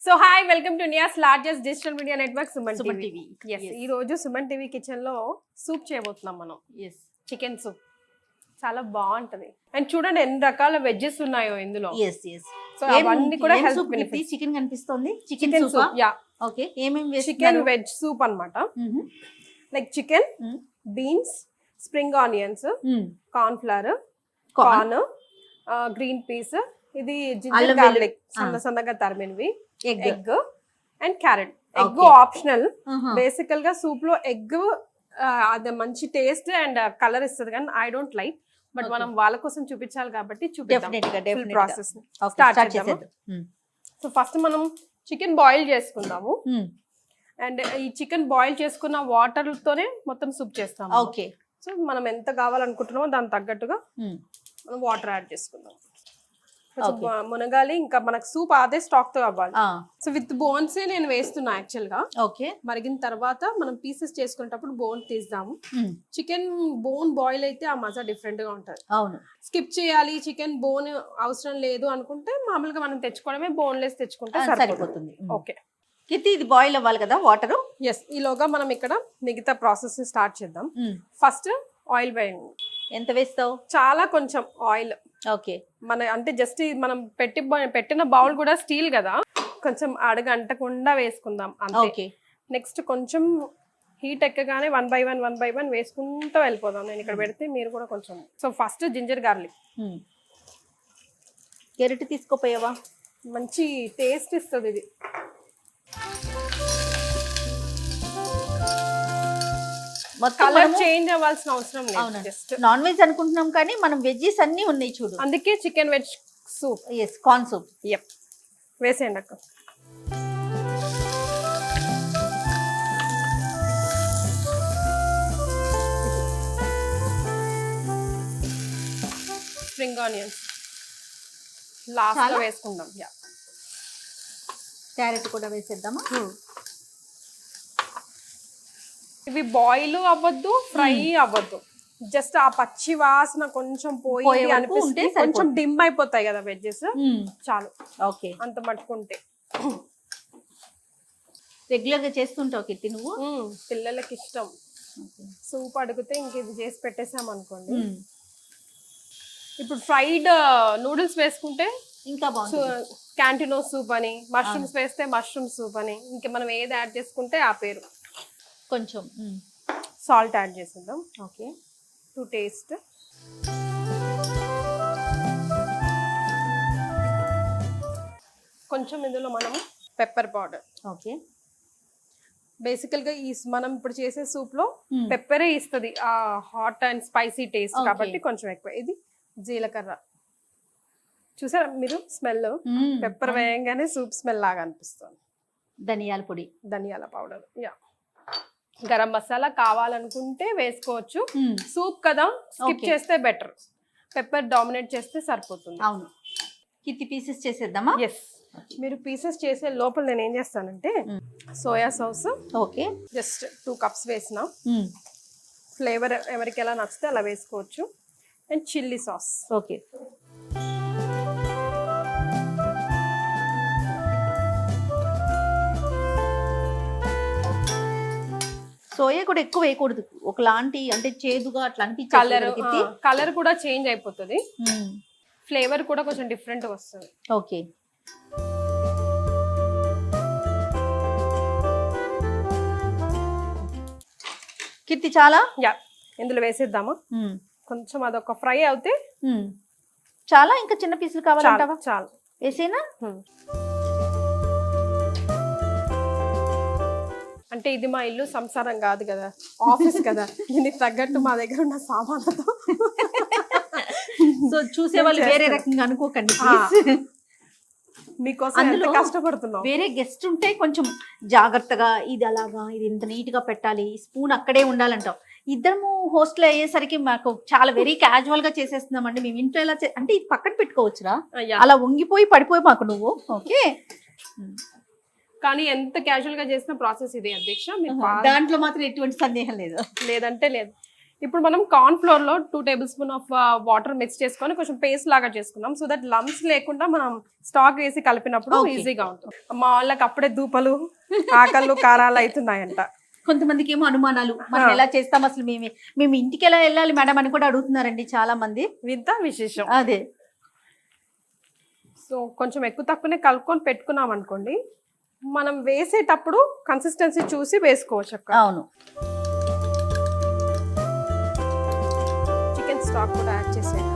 So hi welcome to India's largest digital media network Suman TV. ఈ రోజు Suman TV kitchen లో soup చేయబోతున్నాం మనం. చికెన్ సూప్ చాలా బాగుంటది. అండ్ చూడండి ఎన్ని రకాల వెజ్జెస్ ఉన్నాయో ఇందులో. సో అవన్నీ కూడా హెల్త్ బెనిఫిట్స్. చికెన్ కనిపిస్తుంది. Chicken soup yeah okay. ఏమేమి చికెన్ వెజ్ సూప్ అన్నమాట. Like chicken, beans, spring onions, corn flower, corn, green peas, ఇది జింజర్ గార్లిక్ సన్నగా తరిమినవి, egg and carrot. Egg optional. బేసికల్ గా సూప్ లో ఎగ్ అది మంచి టేస్ట్ అండ్ కలర్ ఇస్తుంది, కానీ ఐ డోంట్ లైక్. బట్ మనం వాళ్ళ కోసం చూపించాలి కాబట్టి చూపిద్దాం ప్రాసెస్ స్టార్ట్ చేద్దాం. సో ఫస్ట్ మనం చికెన్ బాయిల్ చేసుకుందాము. అండ్ ఈ చికెన్ బాయిల్ చేసుకున్న వాటర్ తోనే మొత్తం సూప్ చేస్తాము. ఓకే. సో మనం ఎంత కావాలనుకుంటున్నామో దానికి తగ్గట్టుగా మనం వాటర్ యాడ్ చేసుకుందాం. మునగాలి, ఇంకా మనకు సూప్ అదే స్టాక్ తో అవ్వాలి. సో విత్ బోన్స్ నేను వేస్తున్నా యాక్చువల్ గా. ఓకే. మరిగిన తర్వాత మనం పీసెస్ చేసుకునేటప్పుడు బోన్ తీద్దాము. చికెన్ బోన్ బాయిల్ అయితే ఆ మజా డిఫరెంట్ గా ఉంటది. అవును. స్కిప్ చేయాలి, చికెన్ బోన్ అవసరం లేదు అనుకుంటే మామూలుగా మనం తెచ్చుకోవడమే, బోన్లెస్ తెచ్చుకుంటే సరిపోతుంది. ఓకే. ఇది బాయిల్ అవ్వాలి కదా వాటర్. ఎస్. ఈలోగా మనం ఇక్కడ మిగతా ప్రాసెస్ స్టార్ట్ చేద్దాం. ఫస్ట్ ఆయిల్ వేయండి. ఎంత వేస్తావు? చాలా కొంచెం ఆయిల్. ఓకే. మన అంటే జస్ట్ మనం పెట్టిన బౌల్ కూడా స్టీల్ కదా, కొంచెం అడుగు అంటకుండా వేసుకుందాం అంతే. నెక్స్ట్ కొంచెం హీట్ ఎక్కగానే వన్ బై వన్ వేసుకుంటూ వెళ్ళిపోదాం. నేను ఇక్కడ పెడితే మీరు కూడా కొంచెం. So first ginger garlic. గెరిటి తీసుకోపోయావా? మంచి టేస్ట్ ఇస్తుంది ఇది. కలర్ చేంజ్ అవ్వాల్సిన అవసరం లేదు. జస్ట్ నాన్ వెజ్ అనుకుంటున్నాం కానీ మనం వెజ్జెస్ అన్ని ఉన్నాయి చూడు. అందుకే chicken veg soup. Yes, corn soup. Yup. వేసేయండి అక్క. స్ప్రింగ్ ఆనియన్స్ లాస్ట్ లో వేసుకుందాం. యా. క్యారెట్ కూడా వేసేద్దామా? ఇవి బాయిల్ అవ్వద్దు, ఫ్రై అవ్వద్దు. జస్ట్ ఆ పచ్చి వాసన కొంచెం పోయి అనిపిస్తే కొంచెం డిమ్ అయిపోతాయి కదా వెజ్జెస్, చాలు. ఓకే. అంత మట్టుకుంటే. రెగ్యులర్ గా చేస్తుంటావు కీర్తి నువ్వు? పిల్లలకి ఇష్టం. సూప్ అడిగితే ఇంక ఇది చేసి పెట్టేసాం అనుకోండి. ఇప్పుడు ఫ్రైడ్ నూడిల్స్ వేసుకుంటే ఇంకా బాగుంటుంది. క్యాంటినో సూప్ అని, మష్రూమ్స్ వేస్తే మష్రూమ్ సూప్ అని, ఇంకా మనం ఏది యాడ్ చేసుకుంటే ఆ పేరు. కొంచెం సాల్ట్ యాడ్ చేసేద్దాం. ఓకే. To taste. కొంచెం ఇందులో మనం పెప్పర్ పౌడర్. ఓకే. బేసికల్ గా ఈ మనం ఇప్పుడు చేసే సూప్ లో పెప్పరే ఇస్తుంది ఆ హాట్ అండ్ స్పైసీ టేస్ట్, కాబట్టి కొంచెం ఎక్కువ. ఇది జీలకర్ర. చూసారా మీరు స్మెల్? పెప్పర్ వేయంగానే సూప్ స్మెల్ లాగా అనిపిస్తుంది. ధనియాల పొడి, ధనియాల పౌడర్. యా. గరం మసాలా కావాలనుకుంటే వేసుకోవచ్చు. సూప్ కదా, స్కిప్ చేస్తే బెటర్. పెప్పర్ డామినేట్ చేస్తే సరిపోతుంది. అవును. కిత్తి పీసెస్ చేసేద్దామా? ఎస్. మీరు పీసెస్ చేసే లోపల నేను ఏం చేస్తానంటే soya sauce. Okay. Just 2 cups వేసిన. ఫ్లేవర్ ఎవరికి ఎలా నచ్చితే అలా వేసుకోవచ్చు. And chilli sauce. Okay. Soya కూడా ఎక్కువ వేయకూడదు, ఒకలాంటి అంటే చేదుగా అట్లా అనిపించి కలర్ కూడా చేంజ్ అయిపోతుంది. ఫ్లేవర్ కూడా కొంచెం డిఫరెంట్ వస్తుంది. ఓకే. కీర్తి చాలా. యా. ఇందులో వేసేద్దామా? కొంచెం అదొక ఫ్రై అవుతే చాలా. ఇంకా చిన్న పీసులు కావాలంటావా? చాలు. వేసేనా? అంటే ఇది మా ఇల్లు సంసారం కాదు కదా, ఆఫీస్ కదా. దీనికి తగ్గట్టు మా దగ్గర ఉన్న సామాన్లతో. సో చూసే వాళ్ళు వేరే రకంగా అనుకోకండి. మీకోసం ఎంత కష్టపడుతున్నాం. వేరే గెస్ట్ ఉంటే కొంచెం జాగ్రత్తగా ఇది అలాగా, ఇది ఇంత నీట్ గా పెట్టాలి, స్పూన్ అక్కడే ఉండాలంటాం. ఇద్దరము హోస్టల్ అయ్యేసరికి మాకు చాలా వెరీ క్యాజువల్ గా చేసేస్తున్నామండి. మేము ఇంట్లో ఎలా అంటే ఇది పక్కన పెట్టుకోవచ్చురా, అలా వంగిపోయి పడిపోయి మాకు నువ్వు. ఓకే. కానీ ఎంత క్యాజువల్ గా చేసిన ప్రాసెస్ ఇదే అధ్యక్ష. దాంట్లో మాత్రం ఎటువంటి సందేహం లేదు. లేదంటే లేదు. ఇప్పుడు మనం కార్న్ ఫ్లోర్ లో 2 table spoon of water mix చేసుకొని కొంచెం పేస్ట్ లాగా చేసుకున్నాం. సో దట్ లంప్స్ లేకుండా మనం స్టాక్ వేసి కలిపినప్పుడు ఈజీగా ఉంటుంది. మా వాళ్ళకి అప్పుడే దూపలు ఆకళ్ళు కారాలు అవుతున్నాయంట. కొంతమందికి ఏమో అనుమానాలు, మనం ఎలా చేస్తాం అసలు, మేము ఇంటికి ఎలా వెళ్ళాలి మేడం అని కూడా అడుగుతున్నారండి చాలా మంది. వింత విశేషం అదే. సో కొంచెం ఎక్కువ తక్కువనే కలుపుకొని పెట్టుకున్నాం అనుకోండి, మనం వేసేటప్పుడు కన్సిస్టెన్సీ చూసి వేసుకోవచ్చు అక్క. అవును. చికెన్ స్టాక్ కూడా యాడ్ చేసేయండి.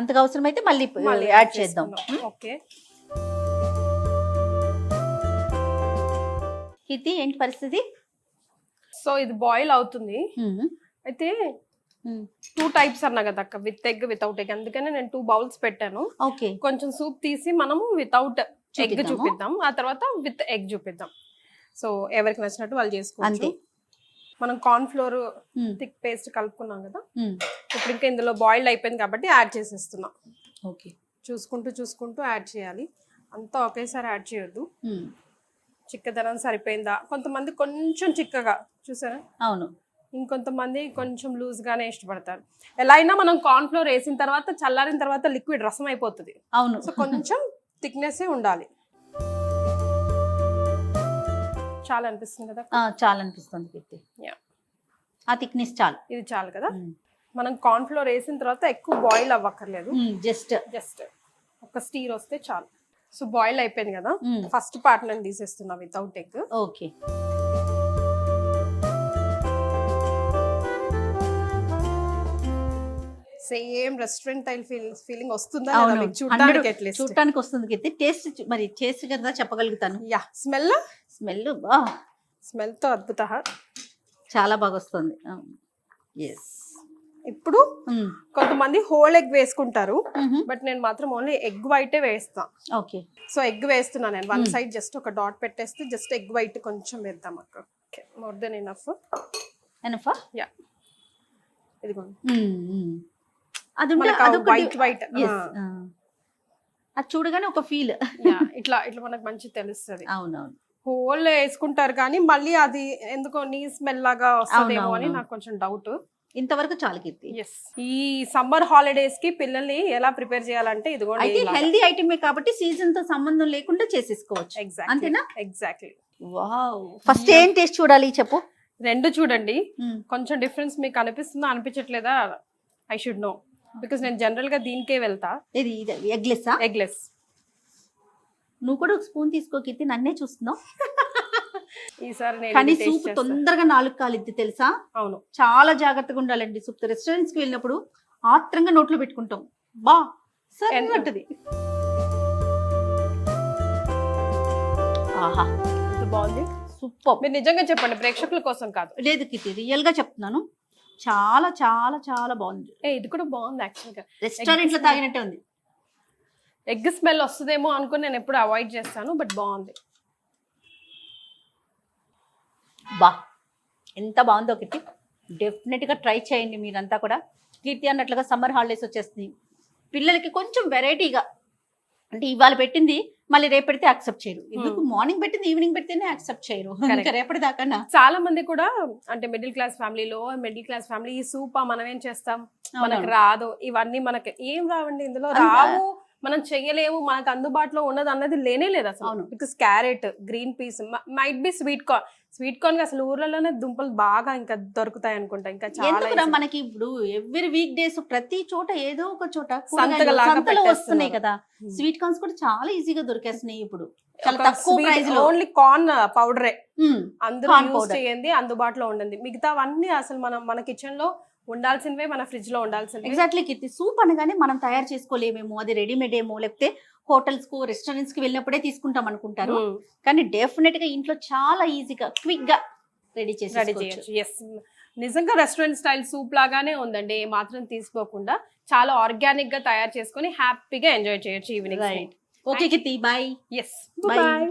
అంతగా అవసరమైతే మళ్ళీ యాడ్ చేద్దాం. ఓకే. కీర్తి ఏంటి పరిస్థితి? సో ఇది బాయిల్ అవుతుంది. అయితే 2 టైప్స్ అన్నా కదా అక్క, విత్ ఎగ్ వితౌట్ ఎగ్, అందుకనే నేను 2 బౌల్స్ పెట్టాను. ఓకే. కొంచెం సూప్ తీసి మనము వితౌట్ ఎగ్ చూపిద్దాం, ఆ తర్వాత విత్ ఎగ్ చూపిద్దాం. సో ఎవరికి నచ్చినట్టు వాళ్ళు చేసుకోవచ్చు. మనం కార్న్ ఫ్లోర్ థిక్ పేస్ట్ కలుపుకున్నాం కదా, ఇప్పుడు ఇంకా ఇందులో బాయిల్డ్ అయిపోయింది కాబట్టి యాడ్ చేసేస్తున్నాం. ఓకే. చూసుకుంటూ యాడ్ చేయాలి, అంతా ఒకేసారి యాడ్ చేయొద్దు. చిక్కదనం సరిపోయిందా, కొంతమంది కొంచెం చిక్కగా చూసారా, అవును, ఇంకొంతమంది కొంచెం లూజ్ గానే ఇష్టపడతారు. ఎలా అయినా మనం కార్న్ ఫ్లోర్ వేసిన తర్వాత చల్లారిన తర్వాత లిక్విడ్ రసం అయిపోతుంది. అవును. సో కొంచెం థిక్నెస్ ఉండాలి. చాలా అనిపిస్తుంది కదా? చాలా అనిపిస్తుంది కీర్తి. ఆ థిక్నెస్ చాలు, ఇది చాలు కదా. మనం కార్న్ ఫ్లోర్ వేసిన తర్వాత ఎక్కువ బాయిల్ అవ్వక్కర్లేదు, జస్ట్ ఒక స్టీర్ వస్తే చాలు. సో బాయిల్ అయిపోయింది కదా, ఫస్ట్ పార్ట్ నేను తీసేస్తున్నా without egg. Okay. Same restaurant style feeling వస్తుందా లేదా మీకు చూడడానికి? అట్లీస్ట్ చూడడానికి వస్తుంది కీర్తి. టేస్ట్ మరి టేస్ట్ కదా చెప్పగలుగుతాను. యా, స్మెల్ తో అద్భుత, చాలా బాగా వస్తుంది. ఇప్పుడు కొంతమంది హోల్ ఎగ్ వేసుకుంటారు, బట్ నేను మాత్రం ఓన్లీ ఎగ్ వైటే వేస్తా. ఓకే. సో ఎగ్ వేస్తున్నా నేను. 1 సైడ్ జస్ట్ ఒక డాట్ పెట్టేస్తే జస్ట్ ఎగ్ వైట్ కొంచెం వేద్దాం అక్క. More than enough. యా, ఇదిగోండి. అది వైట్ అది చూడగానే ఒక ఫీల్ ఇట్లా మనకు మంచి తెలుస్తుంది. అవునవును. హోల్ వేసుకుంటారు కానీ మళ్ళీ అది ఎందుకో నీ స్మెల్ లాగా వస్తుందేమో అని నాకు కొంచెం డౌట్. ఇంతవరకు చాలా కీర్తి. ఈ సమ్మర్ హాలిడేస్ కి పిల్లల్ని ఎలా ప్రిపేర్ చేయాలంటే ఇదిగోండి, హెల్దీ ఐటమే కాబట్టి సీజన్ తో సంబంధం లేకుండా చేసేసుకోవచ్చు. అంతేనా? ఎగ్జాక్ట్లీ. వావ్. ఫస్ట్ ఏం టేస్ట్ చూడాలి చెప్పు? 2 చూడండి, కొంచెం డిఫరెన్స్ మీకు అనిపిస్తుందా అనిపించట్లేదా? ఐ షుడ్ నో, బికాస్ నేను జనరల్ గా దీనికే వెళ్తా. ఇది ఎగ్లెస్. నువ్వు కూడా ఒక స్పూన్ తీసుకో కీర్తి, నన్నే చూస్తున్నావు. ఈసారి కానీ సూప్ తొందరగా 4 కాలిద్ది తెలుసా? అవును, చాలా జాగ్రత్తగా ఉండాలండి సూప్. రెస్టారెంట్స్ కి వెళ్ళినప్పుడు ఆత్రంగా నోట్లో పెట్టుకుంటాం, సరే అంటది. ఆహా, బాగుంది, సూపర్. మీరు నిజంగా చెప్పండి, ప్రేక్షకుల కోసం కాదు. లేదు కిట్టి, రియల్ గా చెప్తున్నాను, చాలా చాలా చాలా బాగుంది. ఇది కూడా బాగుంది యాక్చువల్ గా, రెస్టారెంట్ లో తాగినట్టే ఉంది. ఎగ్ స్మెల్ వస్తుందేమో అనుకుని నేను ఎప్పుడు అవాయిడ్ చేస్తాను, బట్ బాగుంది. ఎంత బాగుందో కీర్తి, డెఫినెట్ గా ట్రై చేయండి మీరంతా కూడా. కీర్తి అన్నట్లుగా సమ్మర్ హాలిడేస్ వచ్చేస్తుంది, పిల్లలకి కొంచెం వెరైటీగా, అంటే ఇవాళ పెట్టింది మళ్ళీ రేపు పెడితే యాక్సెప్ట్ చేయరు. ఎందుకు మార్నింగ్ పెట్టింది ఈవినింగ్ పెడితేనే యాక్సెప్ట్ చేయరు, రేపటి దాకా. చాలా మంది కూడా అంటే మిడిల్ క్లాస్ ఫ్యామిలీ ఈ సూప్ మనం ఏం చేస్తాం, మనకు రాదు, ఇవన్నీ మనకి ఏం రావండి, ఇందులో రావు, మనం చెయ్యలేము, మనకు అందుబాటులో ఉన్నది అన్నది లేనే లేదు అసలు. Because carrot, green peas, might be sweet corn అసలు ఊర్లలోనే దుంపలు బాగా ఇంకా దొరుకుతాయి అనుకుంటా. ఇంకా చాలా మనకి ఇప్పుడు ఎవ్రీ వీక్ డేస్ ప్రతి చోట ఏదో ఒక చోట సంతలు వస్తున్నాయి కదా, స్వీట్ కార్న్స్ కూడా చాలా ఈజీగా దొరికేస్తున్నాయి ఇప్పుడు, చాలా తక్కువ ప్రైస్ లో. ఓన్లీ కార్న్ పౌడరే అందరూ యూజ్ చేయండి, అందుబాటులో ఉండండి. మిగతావన్నీ అసలు మన కిచెన్ లో ఉండాల్సినవే, మన ఫ్రిడ్జ్ లో ఉండాల్సినవి. ఎగ్జాక్ట్లీ కీర్తి, సూప్ అనగానే మనం తయారు చేసుకోలేమేమో, అది రెడీమేడ్ ఏమో, లేకపోతే హోటల్స్ కు రెస్టారెంట్స్ కి వెళ్ళినప్పుడే తీసుకుంటాం అనుకుంటారు. కానీ డెఫినెట్ గా ఇంట్లో చాలా ఈజీగా క్విక్ గా రెడీ చేయొచ్చు. నిజంగా రెస్టారెంట్ స్టైల్ సూప్ లాగానే ఉందండి, ఏ మాత్రం తీసుకోకుండా చాలా ఆర్గానిక్ గా తయారు చేసుకుని హ్యాపీగా ఎంజాయ్ చేయొచ్చు ఈవినింగ్. ఓకే కీర్తి, బాయ్. బాయ్.